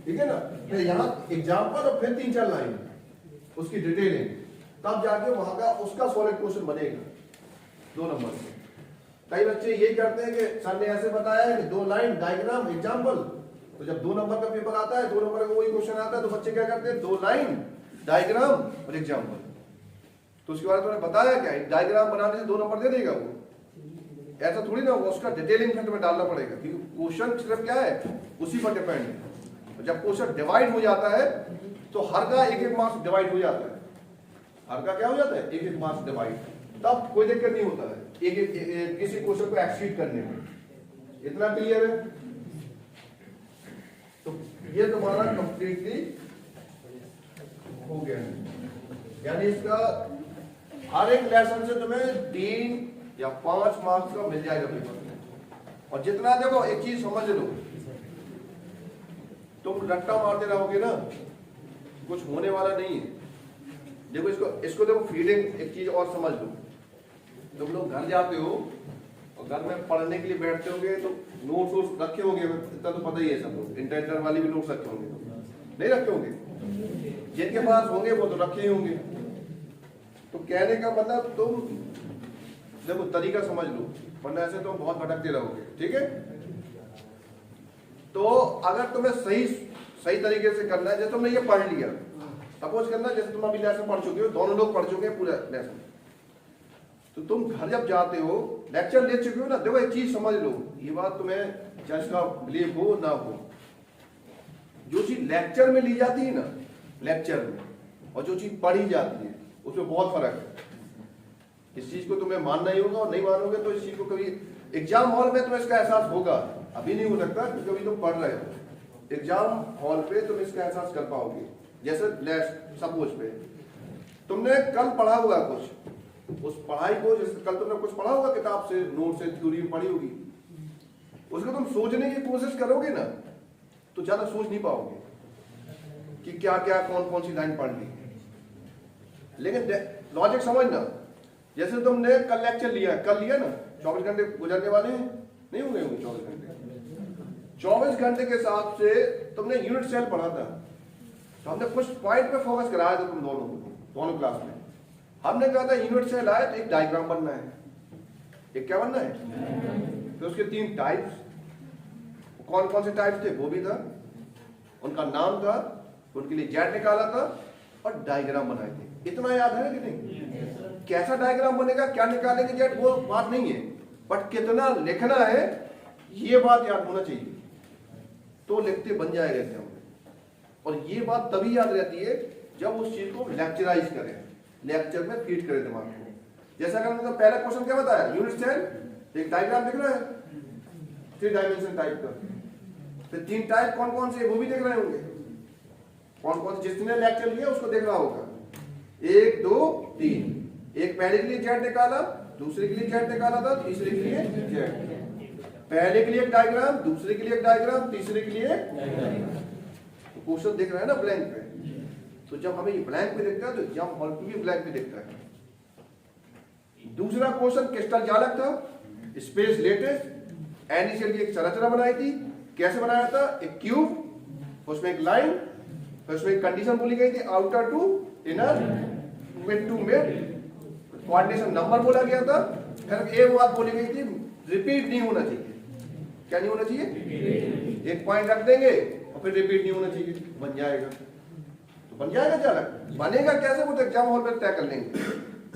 ठीक है ना, फिर यहाँ एग्जाम्पल और फिर 3-4 लाइन उसकी डिटेलिंग, तब जाके वहां का उसका सॉलिड क्वेश्चन बनेगा 2 नंबर से। कई बच्चे ये करते हैं कि सर ने ऐसे बताया है कि 2 लाइन डायग्राम एग्जाम्पल, तो जब 2 नंबर का पेपर आता है 2 नंबर का वही क्वेश्चन आता है तो बच्चे क्या करते हैं 2 लाइन डायग्राम और एग्जाम्पल। तो उसके बाद तुमने बताया क्या, डायग्राम बनाने से 2 नंबर दे देगा वो, ऐसा थोड़ी ना होगा, उसका डिटेलिंग फिर तुम्हें डालना पड़ेगा क्योंकि क्वेश्चन सिर्फ क्या है उसी पर डिपेंड है। जब क्वेश्चन डिवाइड हो जाता है तो हर का 1-1 मार्क्स डिवाइड हो जाता है, हर का क्या हो जाता है 1-1 मार्क्स डिवाइड, तब कोई दिक्कत नहीं होता है किसी क्वेश्चन को एक्सीड करने में। इतना क्लियर है? तो ये तुम्हारा कंप्लीटली हो गया है, यानी इसका हर एक लेसन से तुम्हें 3 या 5 मार्क्स का मिल जाएगा पेपर। और जितना देखो एक चीज समझ लो, तुम रट्टा मारते रहोगे ना कुछ होने वाला नहीं है। देखो इसको देखो फीडिंग, एक चीज और समझ लो, तुम लोग घर जाते हो और घर में पढ़ने के लिए बैठते होगे तो नोट्स रखे होंगे, इतना तो पता ही है सब लोग, इंटर वाली भी नोट्स रखे होंगे, तो नहीं रखे होंगे, जिनके पास होंगे वो तो रखे ही होंगे। तो कहने का मतलब तुम देखो तरीका समझ लो, वरना ऐसे तुम बहुत भटकते रहोगे, ठीक है। तो अगर तुम्हें सही तरीके से करना है, जैसे तुमने ये पढ़ लिया, सपोज करना जैसे तुम अभी लेसन पढ़ चुके हो, दोनों लोग पढ़ चुके हैं पूरा लेसन, तो तुम घर जब जाते हो लेक्चर ले चुके हो ना, देखो एक चीज समझ लो, ये बात तुम्हें जज का बिलीव हो ना हो, जो चीज लेक्चर में ली जाती है ना लेक्चर में, और जो चीज पढ़ी जाती है उसमें बहुत फर्क है। इस चीज को तुम्हें मानना ही होगा, और नहीं मानोगे तो इस चीज को कभी एग्जाम हॉल में तुम्हें इसका एहसास होगा, अभी नहीं हो सकता क्योंकि अभी तुम पढ़ रहे हो। एग्जाम हॉल पे तुम इसका एहसास कर पाओगे। जैसे सपोज पे तुमने कल पढ़ा होगा कुछ, उस पढ़ाई को, जैसे कल तुमने कुछ पढ़ा होगा किताब से, नोट से, थ्योरी में पढ़ी होगी, उसको तुम सोचने की कोशिश करोगे ना तो ज्यादा सोच नहीं पाओगे कि क्या क्या कौन कौन सी लाइन पढ़ ली। लेकिन लॉजिक समझना, जैसे तुमने कल लेक्चर लिया, कल लिया ना, 24 घंटे गुजरने वाले हैं, नहीं होंगे 24 घंटे, 24 घंटे के हिसाब से तुमने यूनिट सेल पढ़ा था, तो हमने कुछ पॉइंट पे फोकस कराया था तुम दोनों क्लास में। हमने कहा था यूनिट सेल आए तो एक डायग्राम बनना है, एक क्या बनना है, तो उसके 3 टाइप्स, कौन कौन से टाइप्स थे वो भी था, उनका नाम था, उनके लिए जेड निकाला था और डायग्राम बनाए थे। इतना याद है कि नहीं? कैसा डायग्राम बनेगा, क्या निकालेंगे जेड, वो बात नहीं है, बट कितना लिखना है ये बात याद होना चाहिए, तो लिखते बन जाएगा एग्जाम में। और ये बात तभी याद रहती है जब उस चीज को लेक्चराइज करें, लेक्चर में फीड करें दिमाग को। जैसा कि हमने पहला क्वेश्चन क्या बताया, यूनिट सेल, एक डायग्राम दिख रहा है 3 डायमेंशन टाइप का, फिर 3 टाइप कौन कौन से वो भी देख रहे होंगे, कौन कौन से जिसने लेक्चर लिया उसको देख रहा होगा, 1 2 3, एक पहले के लिए जेड निकाला, दूसरे के लिए जेड निकाला था, तीसरे के लिए जेड, पहले के लिए एक डायग्राम, दूसरे के लिए एक डायग्राम, तीसरे के लिए क्वेश्चन दिख रहा है ना ब्लैंक पे। तो जब हमें ये ब्लैंक पे दिखता है तो एग्जाम हॉल पे भी ब्लैंक पे दिखता है। दूसरा क्वेश्चन क्रिस्टल जालक था, स्पेस लेटेस्ट, एनिशियल की एक संरचना बनाई थी, कैसे बनाया था, एक क्यूब, उसमें एक लाइन, फिर उसमें एक कंडीशन बोली गई थी, outer to inner, mid to mid, coordination number बोला गया था, फिर एक बात बोली गई थी रिपीट नहीं होना चाहिए। क्या नहीं होना चाहिए, एक पॉइंट रख देंगे और फिर रिपीट नहीं होना चाहिए, बन जाएगा। तो बन जाएगा जालक, बनेगा कैसे वो तो एग्जाम हॉल में तय कर लेंगे,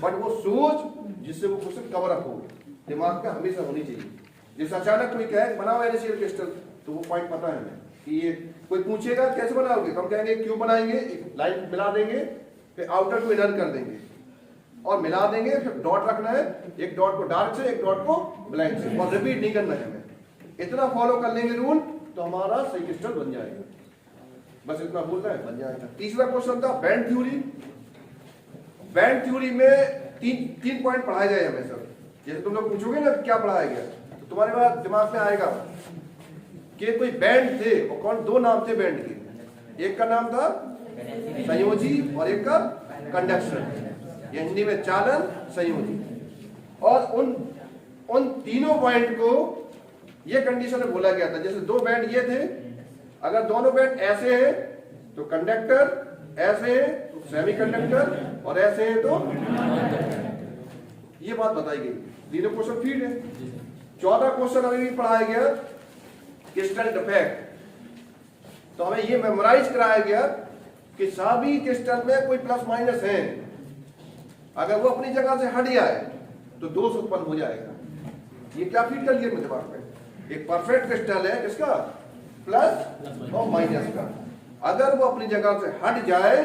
बट वो सोच जिससे वो क्वेश्चन कवर अप हो दिमाग में हमेशा होनी चाहिए। जैसे अचानक कोई कहे बनाओ एनएसीएल क्रिस्टल, तो वो पॉइंट पता है हमें कि ये कोई पूछेगा कैसे बनाओगे, तो हम कहेंगे क्यूब बनाएंगे, एक लाइन मिला देंगे, फिर आउटर टू इनर कर देंगे और मिला देंगे, फिर डॉट रखना है, एक डॉट को डार्क से एक डॉट को ब्लैंक से, और रिपीट नहीं करना है हमें। इतना फॉलो कर लेंगे रूल तो हमारा सही क्रिस्टल बन जाएगा, बस इतना बोलना है, बन जाएगा। तीसरा क्वेश्चन था बैंड थ्योरी। बैंड थ्योरी में तीन पॉइंट पढ़ाए गए हमें सर, जैसे तुम लोग पूछोगे ना क्या पढ़ाया गया, तुम्हारे पास दिमाग में आएगा कि कोई बैंड थे और कौन, दो नाम थे बैंड के, एक का नाम था संयोजी और एक का कंडक्शन, ये हिंदी में चालन संयोजी। और उन तीनों पॉइंट को ये कंडीशन में बोला गया था, जैसे दो बैंड ये थे, अगर दोनों बैंड ऐसे हैं तो कंडक्टर, ऐसे है तो सेमीकंडक्टर, और ऐसे है तो ये बात बताई गई। तीनों क्वेश्चन फीड है। चौथा क्वेश्चन अभी भी पढ़ाया गया क्रिस्टल डिफेक्ट। तो हमें ये मेमोराइज कराया गया कि सभी क्रिस्टल में कोई प्लस माइनस है, अगर वो अपनी जगह से हट जाए तो दोष उत्पन्न हो जाएगा। ये क्या फीड कर लिया मेरे दिमाग में, एक परफेक्ट क्रिस्टल है जिसका प्लस और माइनस का, अगर वो अपनी जगह से हट जाए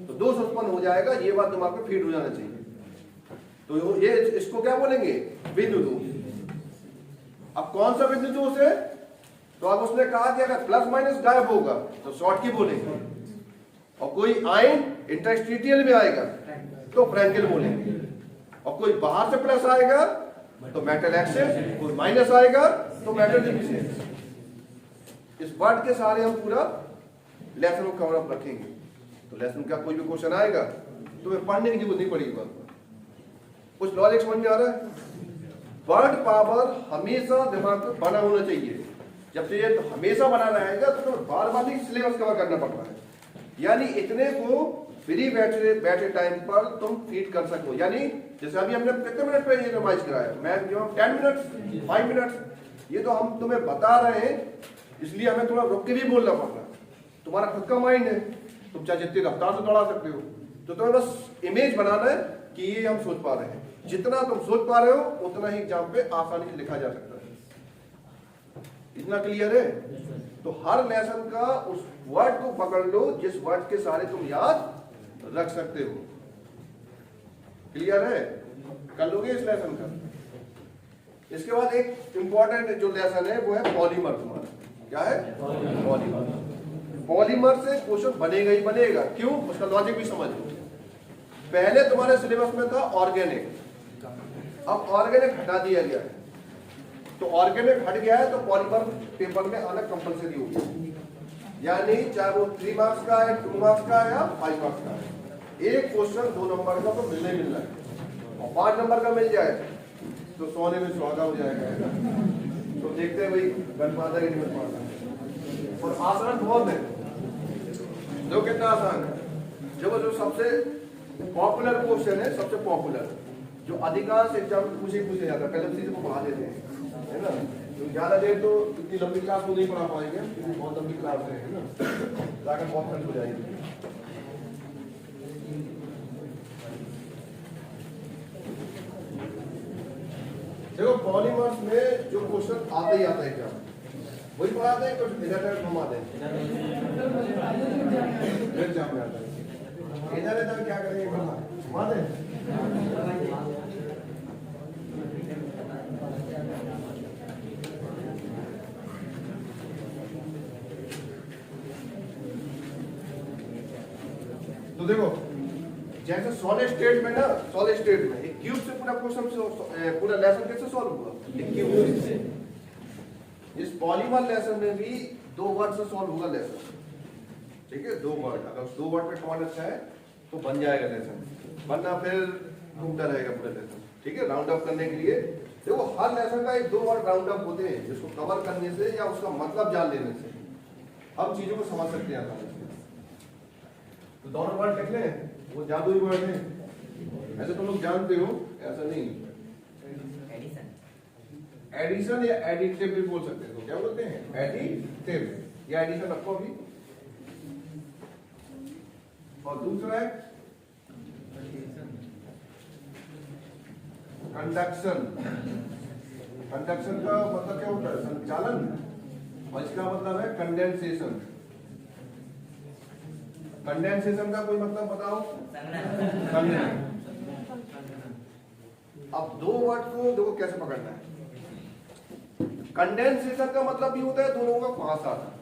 तो दोष उत्पन्न हो जाएगा। ये बात दिमाग में फीड हो जाना चाहिए। तो ये इसको क्या बोलेंगे, बिंदु दोष। अब कौन सा बिंदु दोष है, तो अब उसने कहा कि अगर प्लस माइनस गायब होगा तो शॉर्ट की बोलेंगे, और कोई आयन इंटरस्टिशियल में आएगा तो फ्रैंकेल बोलेंगे, और कोई बाहर से प्लस आएगा तो मेटल एक्सेस, कोई माइनस आएगा तो मेटल डिफिशिएंसी। इस वर्ड के सारे हम पूरा लेसन को कवर अप रखेंगे। तो लेसन का कोई भी क्वेश्चन आएगा तो मैं पढ़ने की जरूरत नहीं पड़ेगी। कुछ लॉजिक समझ में आ रहा है? वर्ड पावर हमेशा दिमाग में बना होना चाहिए। जब से ये तो हमेशा बना रहेगा तो तुम्हें बार बार ही सिलेबस कवर करना पड़ रहा है, यानी इतने को फ्री बैठे टाइम पर तुम फीड कर सको। यानी जैसे अभी हमने कितने मिनट पे ये रिवाइज कराया, मैं जो 10 मिनट 5 मिनट, ये तो हम तुम्हें बता रहे हैं, इसलिए हमें थोड़ा रुक के भी बोलना पड़ रहा है। तुम्हारा खुद का माइंड है, तुम चाहे जितनी रफ्तार से दौड़ा सकते हो, तो तुम्हें बस इमेज बनाना है कि ये हम सोच पा रहे हैं। जितना तुम सोच पा रहे हो उतना ही एग्जाम पे आसानी से लिखा जा सकता है। इतना क्लियर है? तो हर लेसन का उस वर्ड को पकड़ लो जिस वर्ड के सारे तुम याद रख सकते हो। क्लियर है? कर लोगे इस लेसन का। इसके बाद एक इंपॉर्टेंट जो लेसन है वो है पॉलीमर। तुम्हारा क्या है? पॉलीमर। पॉलीमर से क्वेश्चन बनेगा ही बनेगा। क्यों? उसका लॉजिक भी समझ लो। पहले तुम्हारे सिलेबस में था ऑर्गेनिक, अब ऑर्गेनिक हटा दिया गया है। तो ऑर्गेनिक हट गया है तो पॉलीमर पेपर में आना कंपलसरी हो गया, यानी चाहे वो 3 मार्क्स का है, 2 मार्क्स का है या 5 मार्क्स का है, एक क्वेश्चन 2 नंबर का तो मिलना ही मिलना है। और 5 नंबर का मिल जाए तो सोने में सुहागा हो जाएगा, है ना? तो देखते हैं भाई गणमाता की निमत मारना। और आसान बहुत है, जो कितना आसान है। जो सबसे पॉपुलर क्वेश्चन है, सबसे पॉपुलर जो अधिकांश एग्जाम में पूछे जाता है, पहले चीज को पढ़ा देते हैं, है ना? तो ज्यादा देर तो इतनी लंबी क्लास को नहीं पढ़ा पाएंगे, बहुत लंबी क्लास है ना, जाकर बहुत खर्च हो जाएगी। देखो पॉलीमर्स में जो क्वेश्चन आते ही आता है एग्जाम, वही पढ़ाते हैं, कुछ इधर घुमाते हैं, एग्जाम में आता है। इधर इधर क्या करेंगे, घुमा दें। तो देखो जैसे सॉलिड स्टेट में ना, सॉलिड स्टेट में एक क्यूब से पूरा क्वेश्चन, पूरा लेसन कैसे सॉल्व हुआ? एक क्यूब से। इस पॉलीमर लेसन में भी 2 वर्ड से सॉल्व होगा लेसन। ठीक है, 2 वर्ड, अगर 2 वर्ड पे कौन अच्छा है तो बन जाएगा लेसन, वरना फिर घूमता रहेगा पूरा लेसन। ठीक है, राउंड अप करने के लिए देखो हर लेसन का एक 2 वर्ड राउंड अप होते हैं, जिसको कवर करने से या उसका मतलब जान लेने से हम चीजों को समझ सकते हैं आसानी से। तो दोनों वर्ड लिख लें, वो जादुई वर्ड है, ऐसे तुम लोग जानते हो, ऐसा नहीं। एडिशन या एडिटिव भी बोल सकते हैं। तो क्या बोलते हैं? एडिटिव या एडिशन रखो अभी। और दूसरा है कंडक्शन। कंडक्शन का मतलब क्या होता है? संचालन। और इसका मतलब है कंडेंसेशन। कंडेंसेशन का कोई मतलब बताओ? संघनन। अब 2 वर्ड को देखो कैसे पकड़ना है। कंडेंसेशन का मतलब ये होता है 2 लोगों का पास आना,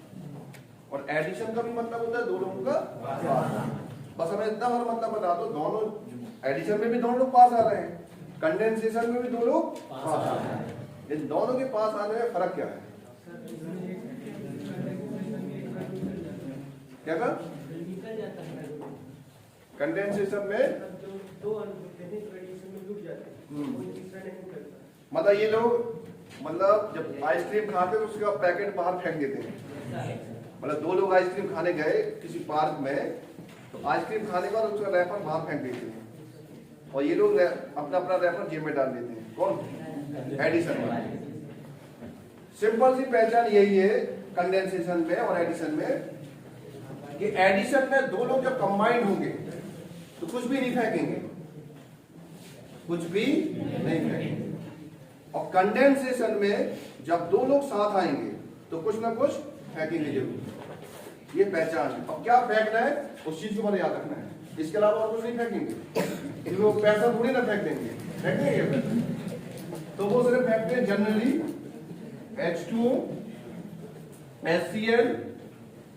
और एडिशन का भी मतलब होता है 2 लोगों का पास आना। बस हमें इतना और मतलब बता दो, दोनों एडिशन में भी 2 लोग पास आ रहे हैं, कंडेंसेशन में भी 2 लोग पास आ रहे हैं। इन दोनों के पास आने में फर्क क्या है? क्या कहा? कंडेंसेशन में मतलब ये लोग मतलब जब आइसक्रीम खाते तो उसका पैकेट बाहर फेंक देते हैं। मतलब दो लोग आइसक्रीम खाने गए किसी पार्क में, तो आइसक्रीम खाने के बाद उसका रैपर बाहर फेंक देते हैं और ये लोग अपना अपना रैपर जेब में डाल देते हैं। कौन? एडिशन। सिंपल सी पहचान यही है कंडेंसेशन में और एडिशन में कि एडिशन में दो लोग जब कंबाइंड होंगे तो कुछ भी नहीं फेंकेंगे, कुछ भी नहीं फेंकेंगे। और कंडेंसेशन में जब दो लोग साथ आएंगे तो कुछ ना कुछ फेंकेंगे जरूर। ये पहचान है। अब क्या फेंकना है उस चीज को मैंने याद रखना है, इसके अलावा और कुछ नहीं फेंकेंगे। वो पैसा थोड़ी ना फेंक देंगे, फेंक देंगे तो वो सिर्फ फेंकते हैं जनरली H2O, HCl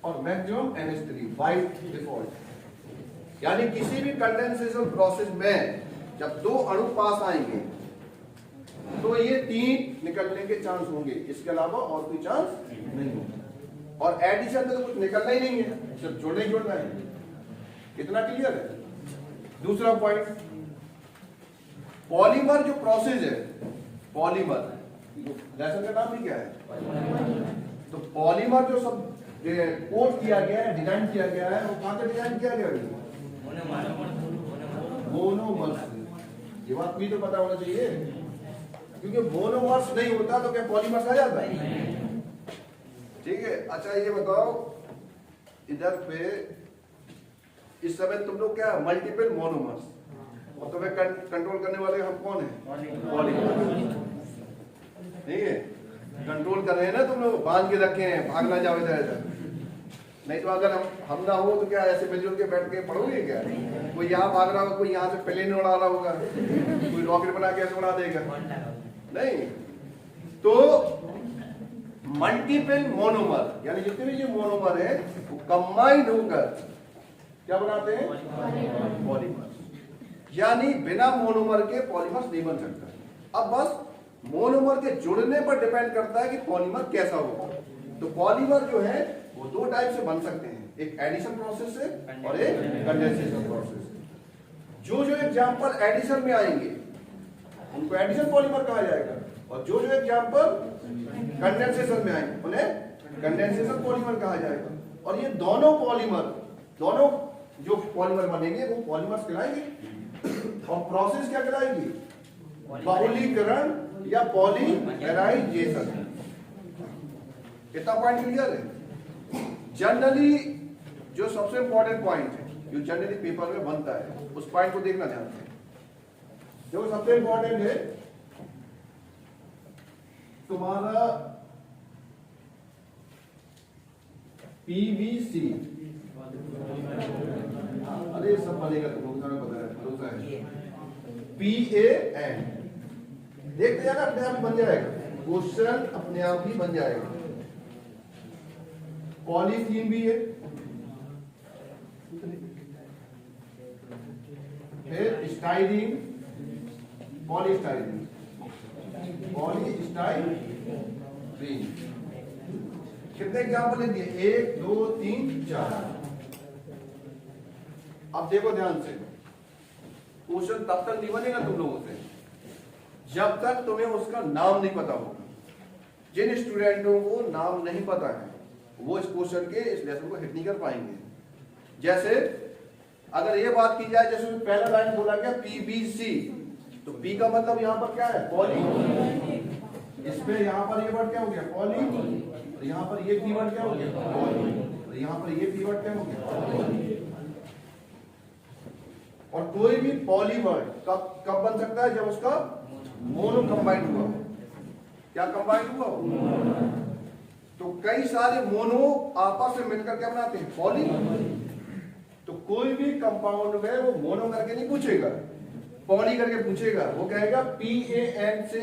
और मैक्सिमम NH3 बाय डिफॉल्ट। यानी किसी भी कंडेंसेशन प्रोसेस में जब दो अणु पास आएंगे तो ये तीन निकलने के चांस होंगे, इसके अलावा और कोई चांस नहीं होगा। और एडिशन में तो कुछ निकलना ही नहीं है, सिर्फ जोड़ना ही जोड़ना है। कितना क्लियर है? दूसरा पॉइंट, पॉलीमर जो प्रोसेस है, पॉलीमर लेसन का नाम भी क्या है? तो पॉलीमर जो सब कोट किया गया है, डिजाइन किया गया है, वो कहां से डिजाइन किया गया है? मोनोमर्स। ये बात भी तो पता होना चाहिए, क्योंकि मोनोमर्स नहीं होता तो क्या पॉलीमर्स आ जाता है? ठीक है। अच्छा ये बताओ, इधर पे इस समय तुम लोग क्या मल्टीपल मोनोमर्स, और तुम्हें कंट्रोल करने वाले हम कौन है? पॉलीमर्स। ठीक है, कंट्रोल कर रहे हैं ना तुम लोग, बांध के रखे हैं, भाग ना जाओ इधर इधर। नहीं तो अगर हम ना हो तो क्या ऐसे मिलजुल के बैठ के पढ़ोगे क्या? कोई यहाँ भाग रहा होगा, कोई यहाँ से प्लेन उड़ा रहा होगा, कोई रॉकेट बना के ऐसे उड़ा देगा नहीं। तो मल्टीपल मोनोमर यानी जितने भी ये मोनोमर है वो कंबाइंड होकर क्या बनाते हैं? पॉलीमर। यानी बिना मोनोमर के पॉलीमर नहीं बन सकता। अब बस मोनोमर के जुड़ने पर डिपेंड करता है कि पॉलीमर कैसा होगा। तो पॉलीमर जो है वो दो टाइप से बन सकते हैं, एक एडिशन प्रोसेस से और एक कंडेंसेशन प्रोसेस से। जो जो एग्जांपल एडिशन में आएंगे उनको एडिशन पॉलीमर कहा जाएगा, और जो जो एग्जांपल कंडेंसेशन में आएंगे उन्हें कंडेंसेशन पॉलीमर कहा जाएगा। और ये दोनों पॉलीमर, दोनों जो पॉलीमर बनेंगे वो पॉलीमर्स कहलाएंगे। और प्रोसेस क्या कहलाएगी? बहुलीकरण या पॉलीमराइजेशन। कितना पॉइंट क्लियर है? जनरली जो सबसे इंपॉर्टेंट पॉइंट है जो जनरली पेपर में बनता है उस पॉइंट को देखना ध्यान से। जो सबसे इंपॉर्टेंट है तुम्हारा PVC। अरे सब बनेगा, तो पता है भरोसा है। PAN देखते जाना, अपने आप बन जाएगा, क्वेश्चन अपने आप ही बन जाएगा। पॉलीथीन भी है, फिर स्टाइरीन, पॉलीस्टाइरीन, पॉलीस्टाइरीन। कितने एग्जाम्पल लिख दिए? 1 2 3 4। अब देखो ध्यान से, क्वेश्चन तब तक नहीं बनेगा तुम लोगों से जब तक तुम्हें उसका नाम नहीं पता होगा। जिन स्टूडेंटों को नाम नहीं पता है वो इस क्वेश्चन के इस लेसन को हिट नहीं कर पाएंगे। जैसे अगर ये बात की जाए, जैसे पहला लाइन बोला गया PVC, तो P का मतलब यहाँ पर क्या है? पॉली। इस पे यहाँ पर ये वर्ड क्या हो गया? पॉली। और यहाँ पर ये P वर्ड क्या हो गया? पॉली। और यहाँ पर ये P वर्ड क्या हो गया? पॉली। और कोई भी पॉली वर्ड कब बन सकता है? जब उसका मोनो कंबाइंड हुआ। क्या कंबाइंड हुआ? तो कई सारे मोनो आपस में मिलकर क्या बनाते हैं? पॉली। तो कोई भी कंपाउंड में वो मोनो करके नहीं पूछेगा, पॉली करके पूछेगा। वो कहेगा PAN से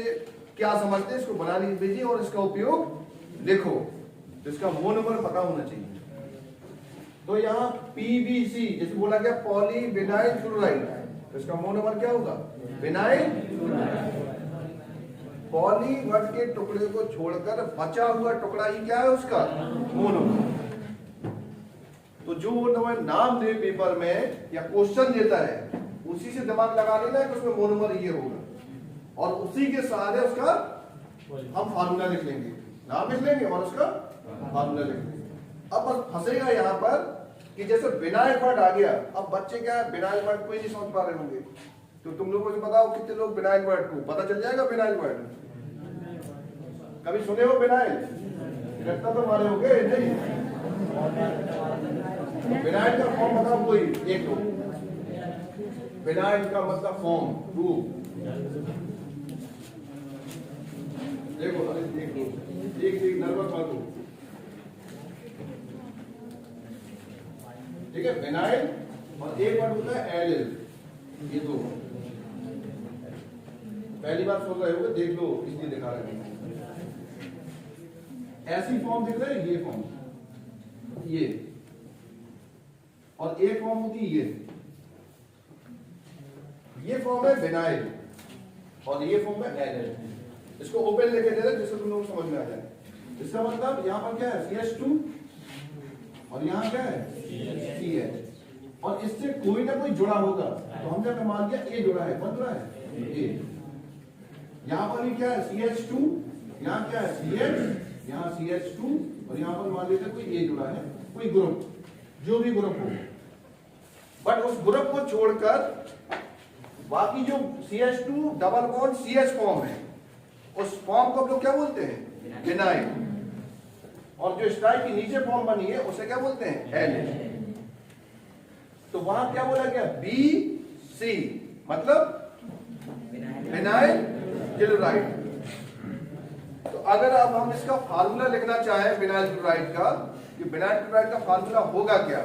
क्या समझते हैं, इसको बना लीजिए और इसका उपयोग लिखो। तो इसका मोनोमर पता होना चाहिए। तो यहाँ PVC जैसे बोला गया पॉली विनाइल क्लोराइड, तो इसका मोनोमर क्या होगा? विनाइल। पॉलीमर के टुकड़े को छोड़कर बचा हुआ टुकड़ा ही क्या है उसका? मोनोमर। तो जो नाम दे पेपर में या क्वेश्चन देता है उसी से दिमाग लगा लेना है कि उसमें मोनोमर ये होगा और उसी के सहारे उसका हम फार्मूला लिख लेंगे, नाम लिख लेंगे और उसका फार्मूला लिख लेंगे। अब बस फंसेगा यहाँ पर कि जैसे विनाइल वर्ड आ गया, अब बच्चे क्या है विनाइल वर्ड को ही नहीं समझ पा रहे होंगे। तो तुम लोगों को बताओ कितने लोग विनाइल वर्ड को पता चल जाएगा? विनाइल वर्ड कभी सुने हो? विनाइल लगता तो मारे हो गए नहीं। विनाइल का फॉर्म बताओ कोई एक लोग। विनाइल का मतलब फॉर्म रूप देखो, अरे देखो एक नर्वस मत हो, ठीक है? विनाइल और एक वर्ड होता है एलिल, ये दो पहली बार सुन रहे होगे, देख लो इसलिए दिखा रहे हैं। ऐसी फॉर्म दिख रहे हैं, ये फॉर्म, ये और एक फॉर्म होती है ये फॉर्म है विनाइल और ये फॉर्म है एलिल। इसको ओपन लेके दे रहे जिससे तुम लोग समझ में आ जाए। इसका मतलब यहां पर क्या है? CH2 और यहां क्या है? CH। और इससे कोई ना कोई जुड़ा होगा, तो हमने मान लिया ए जुड़ा है। कौन जुड़ा है? ए। यहां पर भी क्या है? CH2, यहां क्या है? CH, यहां CH2 और यहां पर मान लेते कोई ए जुड़ा है, कोई ग्रुप, जो भी ग्रुप हो। बट उस ग्रुप को छोड़कर बाकी जो CH2 double bond CH form है, उस फॉर्म को हम लोग क्या बोलते हैं? विनाइल। और जो स्टाइल की नीचे फॉर्म बनी है उसे क्या बोलते हैं? एलिल। तो वहां क्या बोला गया? BC मतलब विनाइल क्लोराइड। तो अगर अब हम इसका फार्मूला लिखना चाहें विनाइल क्लोराइड का, कि विनाइल क्लोराइड का फार्मूला होगा क्या,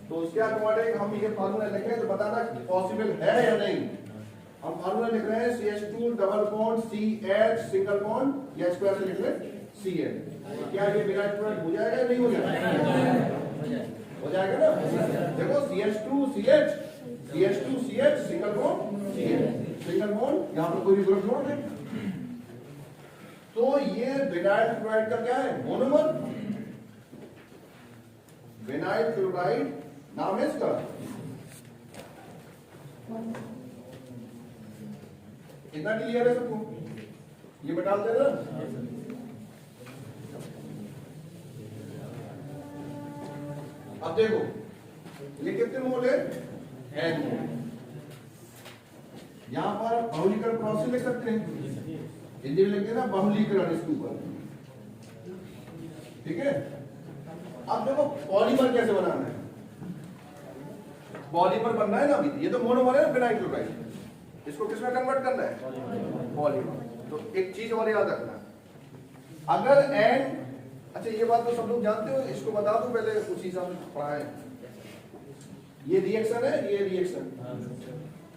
तो उसके अकॉर्डिंग हम ये फार्मूला लिखें तो बताना पॉसिबल है या नहीं। हम फार्मूला लिख रहे हैं CH2 double bond CH single bond या स्क्वायर से लिख रहे Cl। क्या ये विनाइल क्लोराइड हो जाएगा या नहीं हो जाएगा? हो जाएगा ना। देखो CH2 CH, CH2 CH single bond CH single bond, यहां पर कोई भी ग्रुप जोड़ दें। तो ये विनाइल क्लोराइड का क्या है? मोनोमर। विनाइल क्लोराइड नाम है इसका। कितना क्लियर है सबको? ये बता देना। अब देखो ये कितने मोल है? N मोल। यहां पर बहुलीकरण प्रोसेस लिख सकते हैं, हिंदी में लिखते हैं ना बहुलीकरण इसके ऊपर, ठीक है? अब देखो पॉलीमर कैसे बनाना है। पॉलीमर बनना है ना अभी, ये तो मोनोमर है विनाइल क्लोराइड, इसको किसमें कन्वर्ट करना है? पॉलीमर। तो एक चीज और याद रखना, अगर N, अच्छा ये बात तो सब लोग जानते हो, इसको बता दो पहले, उसी हिसाब से पढ़ाएं। ये रिएक्शन है, ये रिएक्शन,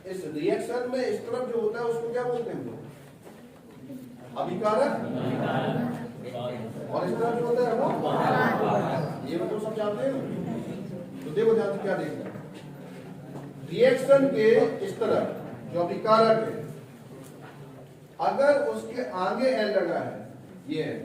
इस रिएक्शन में इस तरफ जो होता है उसको क्या बोलते हैं हम लोग? अभिकारक। और इस तरफ जो होता है वो, ये मतलब सब जानते हैं। तो देखो ध्यान से क्या देखना, रिएक्शन के इस तरफ जो अभिकारक है, अगर उसके आगे N लगा है, ये है